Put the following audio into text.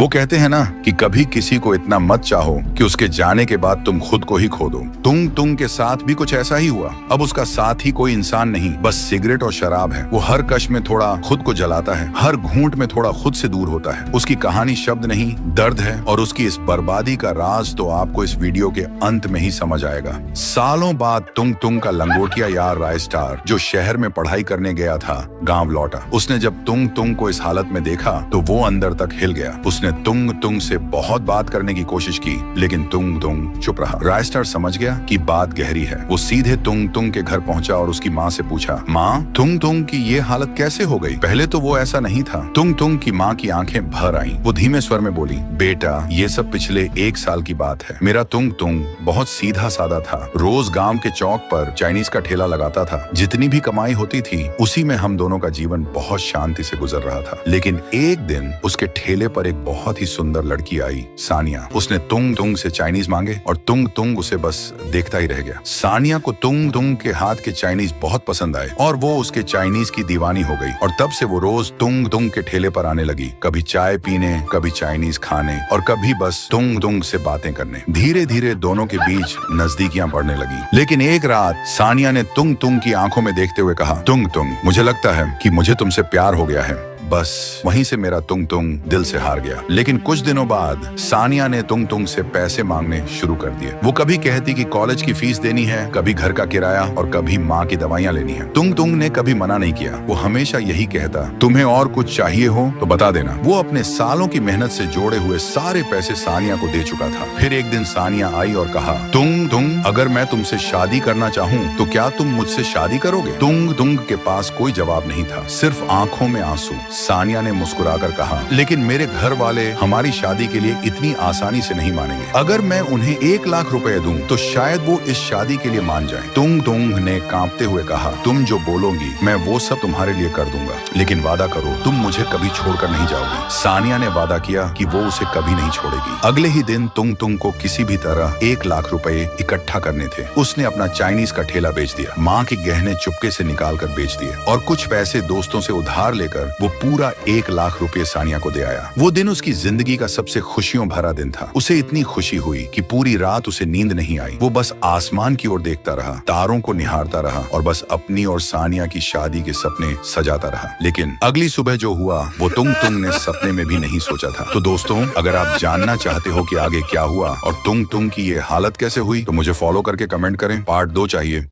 वो कहते हैं ना कि कभी किसी को इतना मत चाहो कि उसके जाने के बाद तुम खुद को ही खो दो। तुंग तुंग के साथ भी कुछ ऐसा ही हुआ। अब उसका साथ ही कोई इंसान नहीं, बस सिगरेट और शराब है। वो हर कश में थोड़ा खुद को जलाता है, हर घूंट में थोड़ा खुद से दूर होता है। उसकी कहानी शब्द नहीं, दर्द है, और उसकी इस बर्बादी का राज तो आपको इस वीडियो के अंत में ही समझ आएगा। सालों बाद तुंग तुंग का लंगोटिया यार राय स्टार, जो शहर में पढ़ाई करने गया था, गांव लौटा। उसने जब तुंग तुंग को इस हालत में देखा तो वो अंदर तक हिल गया। उसने तुंग तुंग से बहुत बात करने की कोशिश की, लेकिन तुंग तुंग चुप रहा। राय स्टार समझ गया कि बात गहरी है। वो सीधे तुंग तुंग के घर पहुंचा और उसकी माँ से पूछा, माँ, तुंग तुंग की ये हालत कैसे हो गई? पहले तो वो ऐसा नहीं था। तुंग तुंग की माँ की आंखें भर आईं। वो धीमे स्वर में बोली, बेटा, ये सब पिछले 1 साल की बात है। मेरा तुंग तुंग बहुत सीधा सादा था। रोज गांव के चौक पर चाइनीज का ठेला लगाता था। जितनी भी कमाई होती थी उसी में हम दोनों का जीवन बहुत शांति से गुजर रहा था। लेकिन एक दिन उसके ठेले पर एक बहुत ही सुंदर लड़की आई, सानिया। उसने तुंग तुंग से चाइनीज मांगे और तुंग तुंग उसे बस देखता ही रह गया। सानिया को तुंग तुंग के हाथ के चाइनीज बहुत पसंद आए और वो उसके चाइनीज की दीवानी हो गई। और तब से वो रोज तुंग तुंग के ठेले पर आने लगी, कभी चाय पीने, कभी चाइनीज खाने और कभी बस तुंग तुंग से बातें करने। धीरे धीरे दोनों के बीच नजदीकियां बढ़ने लगी। लेकिन एक रात सानिया ने तुंग तुंग की आंखों में देखते हुए कहा, तुंग तुंग, मुझे लगता है कि मुझे तुमसे प्यार हो गया है। बस वहीं से मेरा तुंग तुंग दिल से हार गया। लेकिन कुछ दिनों बाद सानिया ने तुंग तुंग से पैसे मांगने शुरू कर दिए। वो कभी कहती कि कॉलेज की फीस देनी है, कभी घर का किराया और कभी माँ की दवाइयाँ लेनी है। तुंग तुंग ने कभी मना नहीं किया। वो हमेशा यही कहता, तुम्हें और कुछ चाहिए हो तो बता देना। वो अपने सालों की मेहनत से जोड़े हुए सारे पैसे सानिया को दे चुका था। फिर एक दिन सानिया आई और कहा, तुंग तुंग, अगर मैं तुमसे शादी करना चाहूँ तो क्या तुम मुझसे शादी करोगे? तुंग तुंग के पास कोई जवाब नहीं था, सिर्फ आंखों में आंसू। सानिया ने मुस्कुराकर कहा, लेकिन मेरे घर वाले हमारी शादी के लिए इतनी आसानी से नहीं मानेंगे। अगर मैं उन्हें 1 लाख रुपए दूं तो शायद वो इस शादी के लिए मान जाएं। तुंग तुंग ने कांपते हुए कहा, तुम जो बोलोगी मैं वो सब तुम्हारे लिए कर दूंगा, लेकिन वादा करो तुम मुझे कभी छोड़कर नहीं जाओगी। सानिया ने वादा किया कि वो उसे कभी नहीं छोड़ेगी। अगले ही दिन तुंग तुंग को किसी भी तरह 1 लाख रुपए इकट्ठा करने थे। उसने अपना चाइनीज का ठेला बेच दिया, माँ के गहने चुपके से निकाल कर बेच दिए और कुछ पैसे दोस्तों से उधार लेकर वो पूरा 1 लाख रुपए सानिया को दे आया। वो दिन उसकी जिंदगी का सबसे खुशियों भरा दिन था। उसे इतनी खुशी हुई कि पूरी रात उसे नींद नहीं आई। वो बस आसमान की ओर देखता रहा, तारों को निहारता रहा और बस अपनी और सानिया की शादी के सपने सजाता रहा। लेकिन अगली सुबह जो हुआ वो तुंग तुंग ने सपने में भी नहीं सोचा था। तो दोस्तों, अगर आप जानना चाहते हो कि आगे क्या हुआ और तुंग तुंग की ये हालत कैसे हुई तो मुझे फॉलो करके कमेंट करें। पार्ट 2 चाहिए।